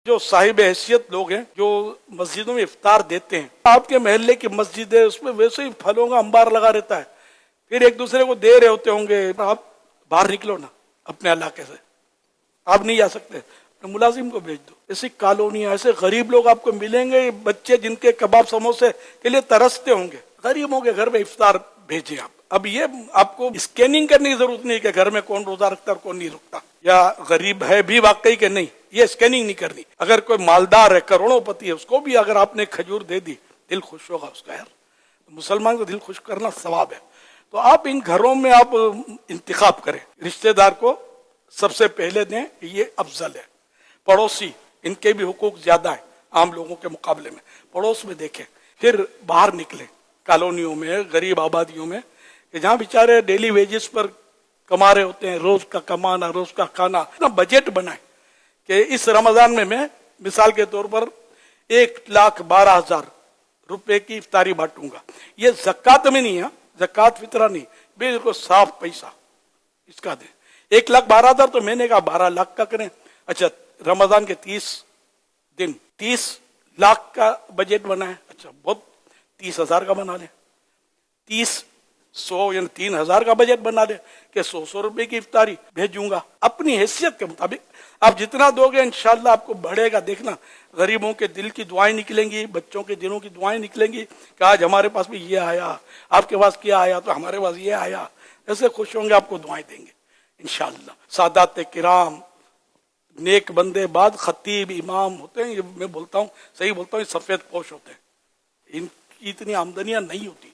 جو صاحب حیثیت لوگ ہیں جو مسجدوں میں افطار دیتے ہیں، آپ کے محلے کی مسجد ہے، اس میں ویسے ہی پھلوں کا انبار لگا رہتا ہے، پھر ایک دوسرے کو دے رہے ہوتے ہوں گے، آپ باہر نکلو نا اپنے علاقے سے، آپ نہیں جا سکتے، ملازم کو بھیج دو. ایسی کالونیاں، ایسے غریب لوگ آپ کو ملیں گے، بچے جن کے کباب سموسے کے لیے ترستے ہوں گے، غریبوں کے گھر میں افطار بھیجیں آپ. اب یہ آپ کو اسکیننگ کرنے کی ضرورت نہیں کہ گھر میں کون روزہ رکھتا ہے اور کون نہیں رکھتا، یا غریب ہے بھی واقعی کہ نہیں، یہ اسکیننگ نہیں کرنی. اگر کوئی مالدار ہے، کروڑوں پتی ہے، اس کو بھی اگر آپ نے کھجور دے دی، دل خوش ہوگا اس کا. یار مسلمان کو دل خوش کرنا ثواب ہے. تو آپ ان گھروں میں آپ انتخاب کریں، رشتہ دار کو سب سے پہلے دیں، یہ افضل ہے. پڑوسی، ان کے بھی حقوق زیادہ ہیں عام لوگوں کے مقابلے میں، پڑوس میں دیکھیں. پھر باہر نکلیں کالونیوں میں، غریب آبادیوں میں، کہ جہاں بیچارے ڈیلی ویجز پر کما رہے ہوتے ہیں، روز کا کمانا، روز کا کھانا. اتنا بجٹ بنائیں کہ اس رمضان میں مثال کے طور پر 1,12,000 روپے کی افطاری بانٹوں گا. یہ زکوٰۃ میں نہیں ہے، زکوٰۃ فطرہ نہیں، بالکل صاف پیسہ اس کا دیں. 1,12,000 تو میں نے کہا 12 لاکھ کا کریں. اچھا رمضان کے 30 دن 30 لاکھ کا بجٹ بنا ہے. اچھا بہت 30,000 کا بنا لیں، 100 یعنی 3,000 کا بجٹ بنا لیں کہ 100 روپے کی افطاری بھیجوں گا. اپنی حیثیت کے مطابق آپ جتنا دو گے انشاءاللہ آپ کو بڑھے گا. دیکھنا غریبوں کے دل کی دعائیں نکلیں گی، بچوں کے دلوں کی دعائیں نکلیں گی کہ آج ہمارے پاس بھی یہ آیا، آپ کے پاس کیا آیا تو ہمارے پاس یہ آیا. ایسے خوش ہوں گے، آپ کو دعائیں دیں گے انشاءاللہ. سادات کرام، نیک بندے، بعد خطیب امام ہوتے ہیں، یہ میں بولتا ہوں، صحیح بولتا ہوں، یہ سفید پوش ہوتے ہیں، ان کی اتنی آمدنیاں نہیں ہوتی،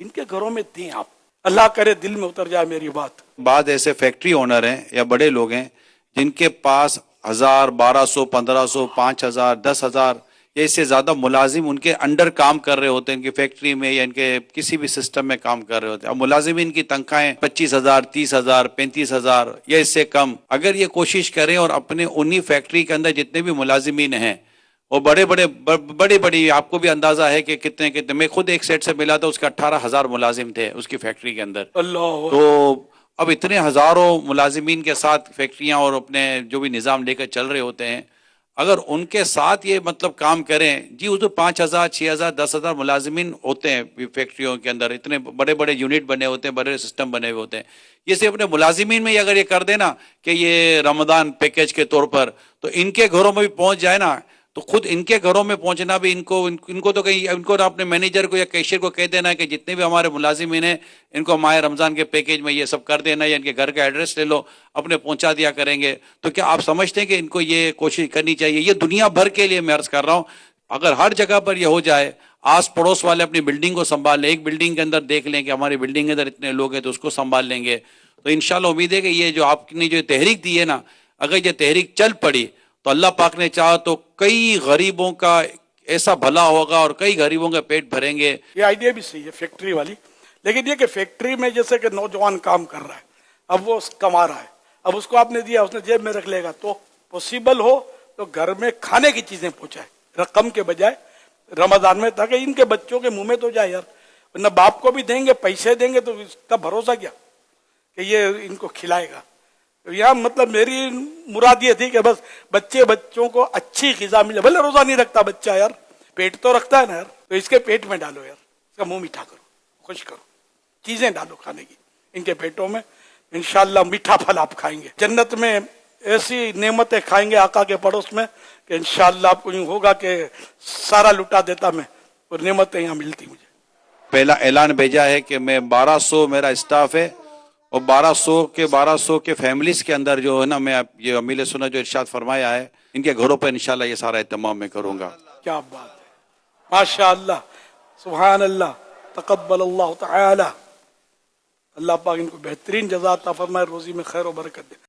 ان کے گھروں میں دیں آپ. اللہ کرے دل میں اتر جائے میری بات. بعض ایسے فیکٹری اونر ہیں یا بڑے لوگ ہیں جن کے پاس 1,000 1,200 1,500 5,000 10,000 یا اس سے زیادہ ملازم ان کے انڈر کام کر رہے ہوتے ہیں، ان کی فیکٹری میں یا ان کے کسی بھی سسٹم میں کام کر رہے ہوتے ہیں. اب ملازمین کی تنخواہیں 25,000 30,000 35,000 یا اس سے کم. اگر یہ کوشش کریں اور اپنے انہی فیکٹری کے اندر جتنے بھی ملازمین ہیں وہ بڑی آپ کو بھی اندازہ ہے کہ کتنے میں خود ایک سیٹ سے ملا تھا، اس کے 18,000 ملازم تھے اس کی فیکٹری کے اندر. اللہ تو اب اتنے ہزاروں ملازمین کے ساتھ فیکٹریاں اور اپنے جو بھی نظام لے کر چل رہے ہوتے ہیں، اگر ان کے ساتھ یہ مطلب کام کریں جی، اس 5,000 6,000 10,000 ملازمین ہوتے ہیں فیکٹریوں کے اندر، اتنے بڑے بڑے یونٹ بنے ہوتے ہیں، بڑے سسٹم بنے ہوئے ہوتے ہیں. یہ صرف اپنے ملازمین میں اگر یہ کر دینا کہ یہ رمضان پیکیج کے طور پر، تو ان کے گھروں میں بھی پہنچ جائے نا، تو خود ان کے گھروں میں پہنچنا بھی ان کو تو کہیں ان کو اپنے مینیجر کو یا کیشیئر کو کہہ دینا ہے کہ جتنے بھی ہمارے ملازمین ہیں ان کو ماہ رمضان کے پیکیج میں یہ سب کر دینا، یا ان کے گھر کا ایڈریس لے لو، اپنے پہنچا دیا کریں گے. تو کیا آپ سمجھتے ہیں کہ ان کو یہ کوشش کرنی چاہیے؟ یہ دنیا بھر کے لیے میں عرض کر رہا ہوں، اگر ہر جگہ پر یہ ہو جائے، آس پڑوس والے اپنی بلڈنگ کو سنبھال لیں، ایک بلڈنگ کے اندر دیکھ لیں کہ ہماری بلڈنگ کے اندر اتنے لوگ ہیں تو اس کو سنبھال لیں گے، تو انشاءاللہ امید ہے کہ یہ جو آپ نے جو تحریک دی ہے نا، اگر یہ تحریک چل پڑی تو اللہ پاک نے چاہا تو کئی غریبوں کا ایسا بھلا ہوگا اور کئی غریبوں کا پیٹ بھریں گے. یہ آئیڈیا بھی صحیح ہے فیکٹری والی، لیکن یہ کہ فیکٹری میں جیسے کہ نوجوان کام کر رہا ہے، اب وہ کما رہا ہے، اب اس کو آپ نے دیا، اس نے جیب میں رکھ لے گا، تو پوسیبل ہو تو گھر میں کھانے کی چیزیں پہنچائے رقم کے بجائے رمضان میں، تاکہ ان کے بچوں کے منہ میں تو جائے. یار ورنہ باپ کو بھی دیں گے، پیسے دیں گے، تو اس کا بھروسہ کیا کہ یہ ان کو کھلائے گا. یہاں مطلب میری مراد یہ تھی کہ بس بچوں کو اچھی غذا ملے. بھلے روزہ نہیں رکھتا بچہ، یار پیٹ تو رکھتا ہے نا یار، تو اس کے پیٹ میں ڈالو، یار اس کا منہ میٹھا کرو، خوش کرو، چیزیں ڈالو کھانے کی ان کے پیٹوں میں. انشاءاللہ میٹھا پھل آپ کھائیں گے، جنت میں ایسی نعمتیں کھائیں گے آقا کے پڑوس میں کہ انشاءاللہ آپ کو یوں ہوگا کہ سارا لٹا دیتا میں، اور نعمتیں یہاں ملتی. مجھے پہلا اعلان بھیجا ہے کہ میں 1,200 میرا اسٹاف ہے، اور 1,200 کے فیملیز کے اندر جو ہے نا، میں یہ امیل سنت جو ارشاد فرمایا ہے، ان کے گھروں پہ انشاءاللہ یہ سارا اہتمام میں کروں گا. کیا بات ہے، ماشاء اللہ، سبحان اللہ، تقبل اللہ تعالی. اللہ پاک ان کو بہترین جزا عطا فرمائے، روزی میں خیر و برکت دے.